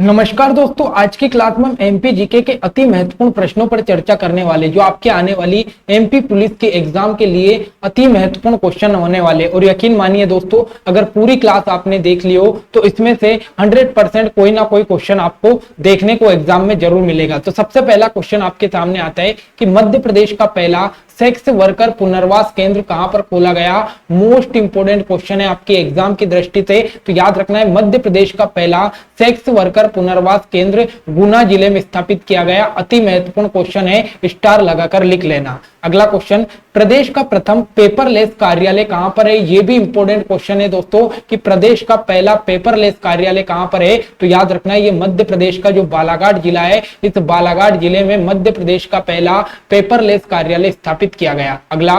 नमस्कार दोस्तों, आज की क्लास में हम एमपी जीके के अति महत्वपूर्ण प्रश्नों पर चर्चा करने वाले जो आपके आने वाली एमपी पुलिस के एग्जाम के लिए अति महत्वपूर्ण क्वेश्चन होने वाले। और यकीन मानिए दोस्तों, अगर पूरी क्लास आपने देख ली हो तो इसमें से 100% कोई ना कोई क्वेश्चन आपको देखने को एग्जाम में जरूर मिलेगा। तो सबसे पहला क्वेश्चन आपके सामने आता है कि मध्य प्रदेश का पहला सेक्स वर्कर पुनर्वास केंद्र कहां पर खोला गया। मोस्ट इंपोर्टेंट क्वेश्चन है आपके एग्जाम की दृष्टि से, तो याद रखना है मध्य प्रदेश का पहला सेक्स वर्कर पुनर्वास केंद्र गुना जिले में स्थापित किया गया। अति महत्वपूर्ण क्वेश्चन है, स्टार लगाकर लिख लेना। अगला क्वेश्चन, प्रदेश का प्रथम पेपरलेस कार्यालय कहां पर है। यह भी इंपॉर्टेंट क्वेश्चन है दोस्तों कि प्रदेश का पहला पेपरलेस कार्यालय कहां पर है। तो याद रखना है ये मध्य प्रदेश का जो बालाघाट जिला है, इस बालाघाट जिले में मध्य प्रदेश का पहला पेपरलेस कार्यालय स्थापित किया गया। अगला,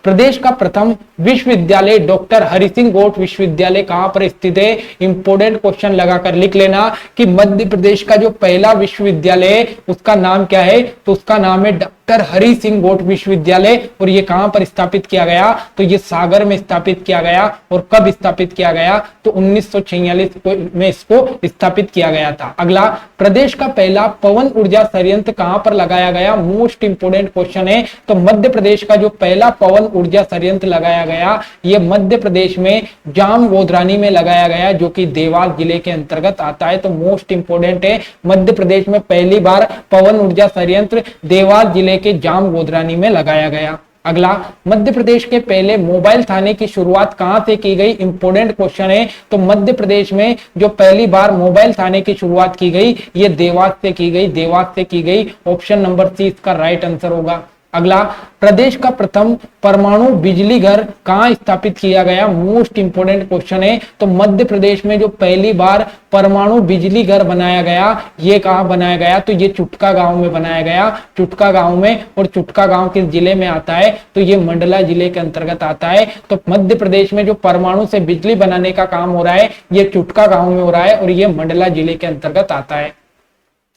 प्रदेश का प्रथम विश्वविद्यालय डॉक्टर हरि सिंह गोठ विश्वविद्यालय कहां पर स्थित है। इंपोर्टेंट क्वेश्चन लगाकर लिख लेना कि मध्य प्रदेश का जो पहला विश्वविद्यालय है उसका नाम क्या है। तो उसका नाम है डॉक्टर हरि सिंह गोठ विश्वविद्यालय। और ये कहां पर स्थापित किया गया, तो ये सागर में स्थापित किया गया। और कब स्थापित किया गया, तो 1946 में इसको स्थापित किया गया था। अगला, प्रदेश का पहला पवन ऊर्जा संयंत्र कहां पर लगाया गया। मोस्ट इंपोर्टेंट क्वेश्चन है। तो मध्य प्रदेश का जो पहला पवन ऊर्जा संयंत्र लगाया गया, ये मध्य प्रदेश में जाम गोधरानी में लगाया गया, जो कि देवास जिले के अंतर्गत आता है। तो मोस्ट इंपोर्टेंट है, मध्य प्रदेश में पहली बार पवन ऊर्जा संयंत्र देवास जिले के जाम गोधरानी में लगाया गया। अगला, मध्य प्रदेश के पहले मोबाइल थाने की शुरुआत कहां से की गई। इंपोर्टेंट क्वेश्चन है। तो मध्य प्रदेश में जो पहली बार मोबाइल थाने की शुरुआत की गई, ये देवास से की गई। देवास से की गई। ऑप्शन नंबर सी इसका राइट आंसर होगा। अगला, प्रदेश का प्रथम परमाणु बिजली घर कहां स्थापित किया गया। मोस्ट इंपोर्टेंट क्वेश्चन है। तो मध्य प्रदेश में जो पहली बार परमाणु बिजली घर बनाया गया, ये कहां बनाया गया, तो ये चुटका गांव में बनाया गया। चुटका गांव में। और चुटका गांव किस जिले में आता है, तो ये मंडला जिले के अंतर्गत आता है। तो मध्य प्रदेश में जो परमाणु से बिजली बनाने का काम हो रहा है, ये चुटका गांव में हो रहा है और ये मंडला जिले के अंतर्गत आता है।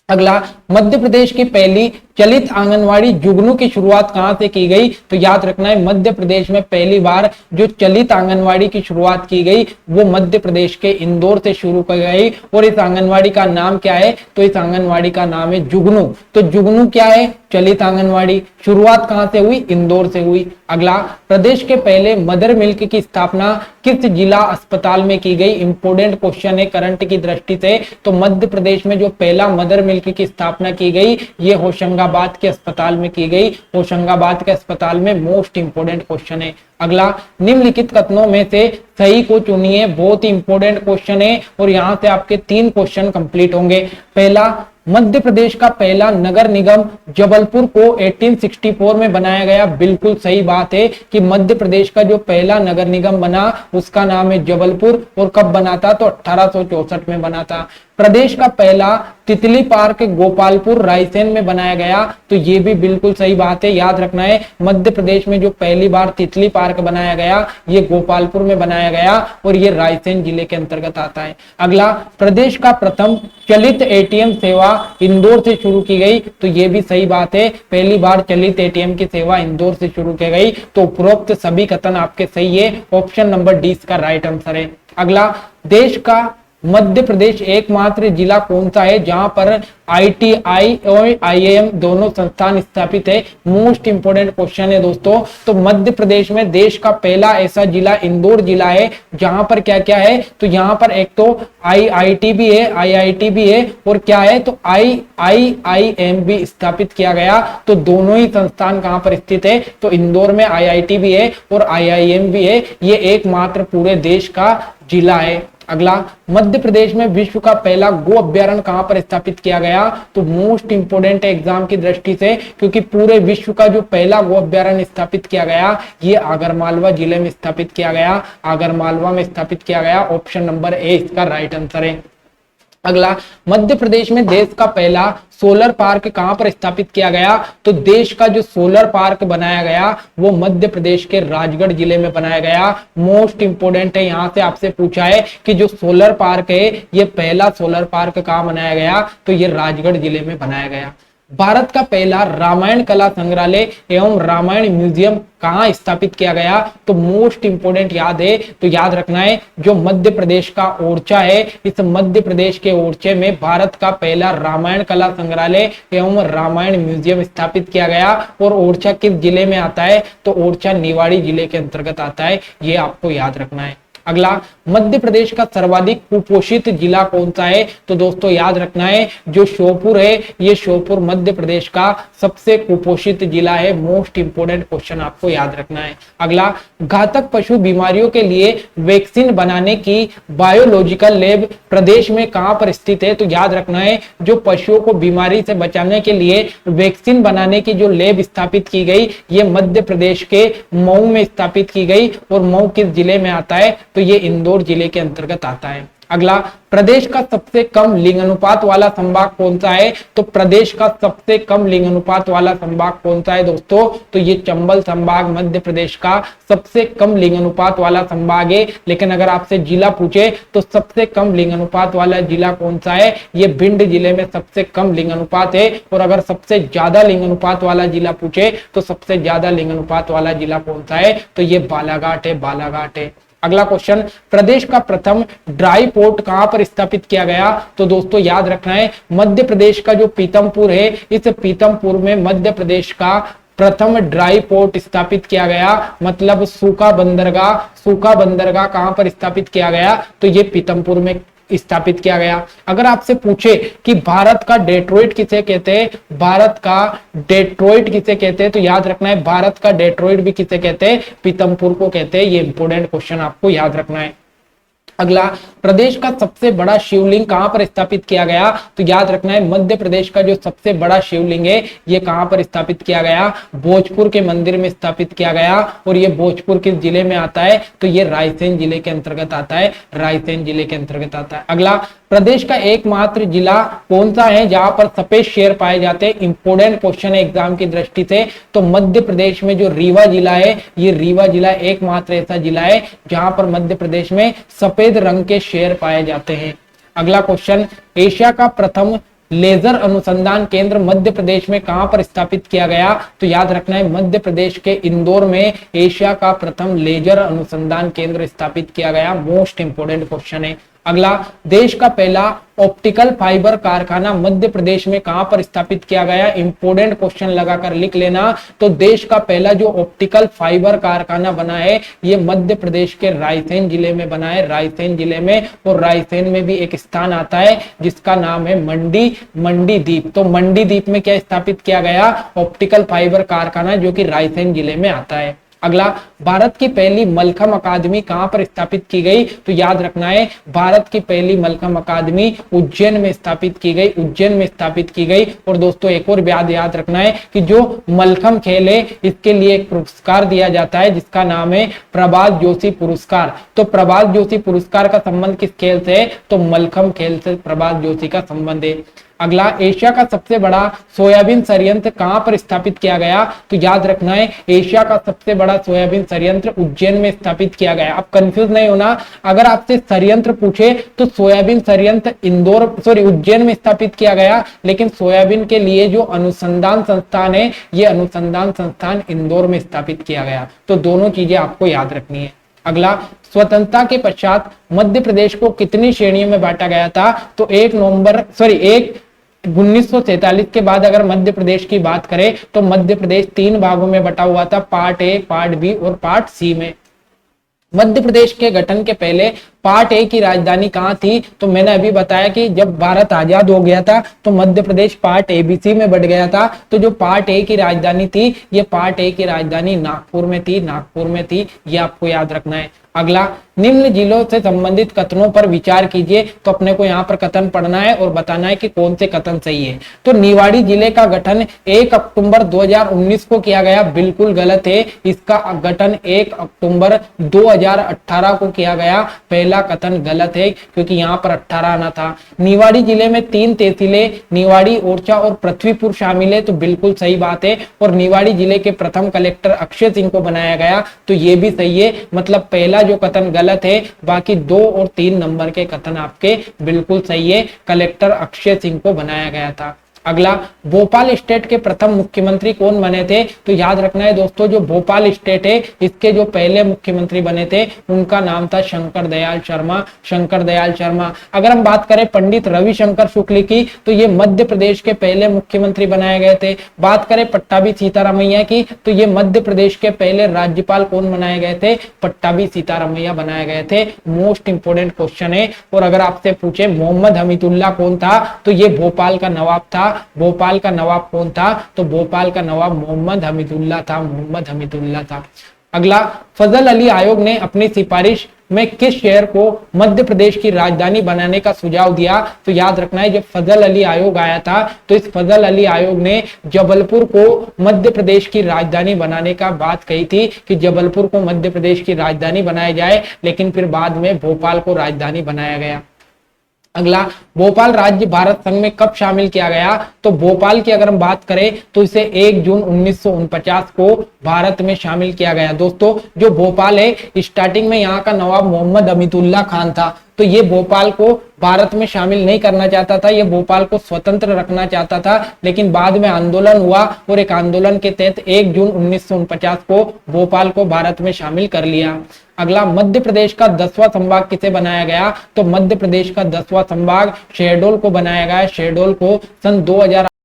अगला, मध्य प्रदेश की पहली चलित आंगनवाड़ी जुगनू की शुरुआत कहां से की गई। तो याद रखना है मध्य प्रदेश में पहली बार जो चलित आंगनवाड़ी की शुरुआत की गई, वो मध्य प्रदेश के इंदौर से शुरू की गई। और इस आंगनवाड़ी का नाम क्या है, तो इस आंगनवाड़ी का नाम है जुगनू। तो जुगनू क्या है, चलित आंगनवाड़ी। शुरुआत कहां से हुई, इंदौर से हुई। अगला, प्रदेश के पहले मदर मिल्क की स्थापना किस जिला अस्पताल में की गई। इंपोर्टेंट क्वेश्चन है करंट की दृष्टि से। तो मध्य प्रदेश में जो पहला मदर मिल्क की स्थापना की गई, ये होशंगाबाद के अस्पताल में की गई। होशंगाबाद के अस्पताल में। मोस्ट इंपोर्टेंट क्वेश्चन है। अगला, निम्नलिखित कथनों में से सही को चुनिए। बहुत ही इंपोर्टेंट क्वेश्चन है और यहां से आपके 3 क्वेश्चन कंप्लीट होंगे। पहला, मध्य प्रदेश का पहला नगर निगम जबलपुर को 1864 में बनाया गया। बिल्कुल सही बात है कि मध्य प्रदेश का जो पहला नगर निगम बना उसका नाम है जबलपुर। और कब बना था, तो 1864 में बना था। प्रदेश का पहला तितली पार्क गोपालपुर रायसेन में बनाया गया। तो ये भी बिल्कुल सही बात है। याद रखना है मध्य प्रदेश में जो पहली बार तितली पार्क बनाया गया, ये गोपालपुर में बनाया गया और ये रायसेन जिले के अंतर्गत आता है। अगला, प्रदेश का प्रथम चलित एटीएम सेवा इंदौर से शुरू की गई। तो ये भी सही बात है, पहली बार चलित एटीएम की सेवा इंदौर से शुरू की गई। तो उपरोक्त सभी कथन आपके सही है। ऑप्शन नंबर डी इसका राइट आंसर है। अगला, देश का मध्य प्रदेश एकमात्र जिला कौन सा है जहां पर आईटीआई और आईआईएम दोनों संस्थान स्थापित है। मोस्ट इंपोर्टेंट क्वेश्चन है दोस्तों। तो मध्य प्रदेश में देश का पहला ऐसा जिला इंदौर जिला है जहां पर क्या क्या है, तो यहाँ पर एक तो आईआईटी भी है, आईआईटी भी है और क्या है, तो आईआईएम भी स्थापित किया गया। तो दोनों ही संस्थान कहां पर स्थित है, तो इंदौर में आईआईटी भी है और आईआईएम भी है। ये एकमात्र पूरे देश का जिला है। अगला, मध्य प्रदेश में विश्व का पहला गो अभ्यारण्य कहां पर स्थापित किया गया। तो मोस्ट इंपोर्टेंट है एग्जाम की दृष्टि से, क्योंकि पूरे विश्व का जो पहला गो अभ्यारण्य स्थापित किया गया, ये आगरमालवा जिले में स्थापित किया गया। आगरमालवा में स्थापित किया गया। ऑप्शन नंबर ए इसका राइट आंसर है। अगला, मध्य प्रदेश में देश का पहला सोलर पार्क कहां पर स्थापित किया गया। तो देश का जो सोलर पार्क बनाया गया वो मध्य प्रदेश के राजगढ़ जिले में बनाया गया। मोस्ट इंपोर्टेंट है, यहां से आपसे पूछा है कि जो सोलर पार्क है ये पहला सोलर पार्क कहां बनाया गया, तो ये राजगढ़ जिले में बनाया गया। भारत का पहला रामायण कला संग्रहालय एवं रामायण म्यूजियम कहाँ स्थापित किया गया? तो मोस्ट इंपोर्टेंट याद है तो याद रखना है, जो मध्य प्रदेश का ओरछा है, इस मध्य प्रदेश के ओरछे में भारत का पहला रामायण कला संग्रहालय एवं रामायण म्यूजियम स्थापित किया गया। और ओरछा किस जिले में आता है? तो ओरछा निवाड़ी जिले के अंतर्गत आता है, ये आपको याद रखना है। अगला, मध्य प्रदेश का सर्वाधिक कुपोषित जिला कौन सा है? तो दोस्तों याद रखना है, जो श्योपुर है, ये श्योपुर मध्य प्रदेश का सबसे कुपोषित जिला है। मोस्ट इंपोर्टेंट क्वेश्चन आपको याद रखना है। अगला, घातक पशु बीमारियों के लिए वैक्सीन बनाने की बायोलॉजिकल लैब प्रदेश में कहां पर स्थित है? तो याद रखना है, जो पशुओं को बीमारी से बचाने के लिए वैक्सीन बनाने की जो लैब स्थापित की गई, ये मध्य प्रदेश के मऊ में स्थापित की गई। और मऊ किस जिले में आता है? तो ये इंदौर जिले के अंतर्गत आता है। अगला, प्रदेश का सबसे कम लिंग अनुपात वाला संभाग कौन सा है? तो प्रदेश का सबसे कम लिंग अनुपात वाला संभाग कौन सा है दोस्तों? तो ये चंबल संभाग मध्य प्रदेश का सबसे कम लिंग अनुपात वाला संभाग है। लेकिन अगर आपसे जिला पूछे तो सबसे कम लिंग अनुपात वाला जिला कौन सा है? ये भिंड जिले में सबसे कम लिंग अनुपात है। और अगर सबसे ज्यादा लिंग अनुपात वाला जिला पूछे तो सबसे ज्यादा लिंग अनुपात वाला जिला कौन सा है? तो ये बालाघाट है, बालाघाट है। अगला क्वेश्चन, प्रदेश का प्रथम ड्राई पोर्ट कहां पर स्थापित किया गया? तो दोस्तों याद रखना है, मध्य प्रदेश का जो पीतमपुर है, इस पीतमपुर में मध्य प्रदेश का प्रथम ड्राई पोर्ट स्थापित किया गया। मतलब सूखा बंदरगाह कहां पर स्थापित किया गया? तो ये पीतमपुर में स्थापित किया गया। अगर आपसे पूछे कि भारत का डेट्रॉइट किसे कहते हैं, तो याद रखना है, भारत का डेट्रॉइट भी किसे कहते हैं? पीतमपुर को कहते हैं। ये इंपोर्टेंट क्वेश्चन आपको याद रखना है। अगला, प्रदेश का सबसे बड़ा शिवलिंग कहां पर स्थापित किया गया? तो याद रखना है, मध्य प्रदेश का जो सबसे बड़ा शिवलिंग है, ये कहां पर स्थापित किया गया? भोजपुर के मंदिर में स्थापित किया गया। और ये भोजपुर किस जिले में आता है? तो ये रायसेन जिले के अंतर्गत आता है, रायसेन जिले के अंतर्गत आता है। अगला, प्रदेश का एकमात्र जिला कौन सा है जहां पर सफेद शेर पाए जाते हैं? इंपोर्टेंट क्वेश्चन है एग्जाम की दृष्टि से। तो मध्य प्रदेश में जो रीवा जिला है, ये रीवा जिला एकमात्र ऐसा जिला है जहां पर मध्य प्रदेश में सफेद रंग के शेर पाए जाते हैं। अगला क्वेश्चन, एशिया का प्रथम लेजर अनुसंधान केंद्र मध्य प्रदेश में कहां पर स्थापित किया गया? तो याद रखना है, मध्य प्रदेश के इंदौर में एशिया का प्रथम लेजर अनुसंधान केंद्र स्थापित किया गया। मोस्ट इंपोर्टेंट क्वेश्चन है। अगला, देश का पहला ऑप्टिकल फाइबर कारखाना मध्य प्रदेश में कहां पर स्थापित किया गया? इंपोर्टेंट क्वेश्चन लगाकर लिख लेना। तो देश का पहला जो ऑप्टिकल फाइबर कारखाना बना है, ये मध्य प्रदेश के रायसेन जिले में बना है, रायसेन जिले में। और रायसेन में भी एक स्थान आता है जिसका नाम है मंडी द्वीप। तो मंडी द्वीप में क्या स्थापित किया गया? ऑप्टिकल फाइबर कारखाना, जो कि रायसेन जिले में आता है। अगला, भारत की पहली मलखम अकादमी कहां पर स्थापित की गई? तो याद रखना है, भारत की पहली मलखम अकादमी उज्जैन में स्थापित की गई, उज्जैन में स्थापित की गई। और दोस्तों एक और याद रखना है कि जो मलखम खेल है, इसके लिए एक पुरस्कार दिया जाता है जिसका नाम है प्रभात जोशी पुरस्कार। तो प्रभात जोशी पुरस्कार का संबंध किस खेल से है? तो मलखम खेल से प्रभात जोशी का संबंध है। अगला, एशिया का सबसे बड़ा सोयाबीन संयंत्र कहां पर स्थापित किया गया? तो याद रखना है, एशिया का सबसे बड़ा सोयाबीन संयंत्र उज्जैन में स्थापित किया गया। अब कंफ्यूज नहीं होना, अगर आपसे संयंत्र पूछे तो सोयाबीन संयंत्र उज्जैन में स्थापित किया गया, लेकिन सोयाबीन के लिए जो अनुसंधान संस्थान है, ये अनुसंधान संस्थान इंदौर में स्थापित किया गया। तो दोनों चीजें आपको याद रखनी है। अगला, स्वतंत्रता के पश्चात मध्य प्रदेश को कितनी श्रेणियों में बांटा गया था? तो 1947 के बाद अगर मध्य प्रदेश की बात करें तो मध्य प्रदेश 3 भागों में बटा हुआ था, पार्ट ए, पार्ट बी और पार्ट सी में। मध्य प्रदेश के गठन के पहले पार्ट ए की राजधानी कहाँ थी? तो मैंने अभी बताया कि जब भारत आजाद हो गया था तो मध्य प्रदेश पार्ट एबीसी में बढ़ गया था। तो जो पार्ट ए की राजधानी थी, ये पार्ट ए की राजधानी नागपुर में थी, ये आपको याद रखना है। अगला, निम्न जिलों से संबंधित कथनों पर विचार कीजिए। तो अपने को यहाँ पर कथन पढ़ना है और बताना है कि कौन से कथन सही है। तो निवाड़ी जिले का गठन 1 अक्टूबर 2019 को किया गया, बिल्कुल गलत है। इसका गठन 1 अक्टूबर 2018 को किया गया, पहला कथन गलत है क्योंकि यहाँ पर 18 आना था। निवाड़ी जिले में 3 तहसीलें निवाड़ी, ओरछा और पृथ्वीपुर शामिल है, तो बिल्कुल सही बात है। और निवाड़ी जिले के प्रथम कलेक्टर अक्षय सिंह को बनाया गया, तो ये भी सही है। मतलब पहला जो कथन गलत है, बाकी 2 और 3 नंबर के कथन आपके बिल्कुल सही है। कलेक्टर अक्षय सिंह को बनाया गया था। अगला, भोपाल स्टेट के प्रथम मुख्यमंत्री कौन बने थे? तो याद रखना है दोस्तों, जो भोपाल स्टेट है इसके जो पहले मुख्यमंत्री बने थे उनका नाम था शंकर दयाल शर्मा, शंकर दयाल शर्मा। अगर हम बात करें पंडित रविशंकर शुक्ल की, तो ये मध्य प्रदेश के पहले मुख्यमंत्री बनाए गए थे। बात करें पट्टाभी सीतारामैया की, तो ये मध्य प्रदेश के पहले राज्यपाल कौन बनाए गए थे? पट्टाभी सीतारामैया बनाए गए थे। मोस्ट इंपोर्टेंट क्वेश्चन है। और अगर आपसे पूछे मोहम्मद हमीदुल्ला कौन था, तो ये भोपाल का नवाब था। भोपाल का नवाब कौन था? तो भोपाल का नवाब मोहम्मद हमीदुल्ला था, मोहम्मद हमीदुल्ला था। अगला, फजल अली आयोग ने अपनी सिफारिश में किस शहर को मध्य प्रदेश की राजधानी बनाने का सुझाव दिया? तो याद रखना है, जब फजल अली आयोग आया था तो इस फजल अली आयोग ने जबलपुर को मध्य प्रदेश की राजधानी बनाने का बात कही थी कि जबलपुर को मध्य प्रदेश की राजधानी बनाया जाए, लेकिन फिर बाद में भोपाल को राजधानी बनाया गया। अगला, भोपाल राज्य भारत संघ में कब शामिल किया गया? तो भोपाल की अगर हम बात करें तो इसे 1 जून 1949 को भारत में शामिल किया गया। दोस्तों, जो भोपाल है स्टार्टिंग में यहाँ का नवाब मोहम्मद हमीदुल्ला खान था, तो ये भोपाल को भारत में शामिल नहीं करना चाहता था, ये भोपाल को स्वतंत्र रखना चाहता था। लेकिन बाद में आंदोलन हुआ और एक आंदोलन के तहत 1 जून 1949 को भोपाल को भारत में शामिल कर लिया। अगला, मध्य प्रदेश का 10वां संभाग किसे बनाया गया? तो मध्य प्रदेश का 10वां संभाग शहडोल को बनाया गया। शहडोल को सन 2000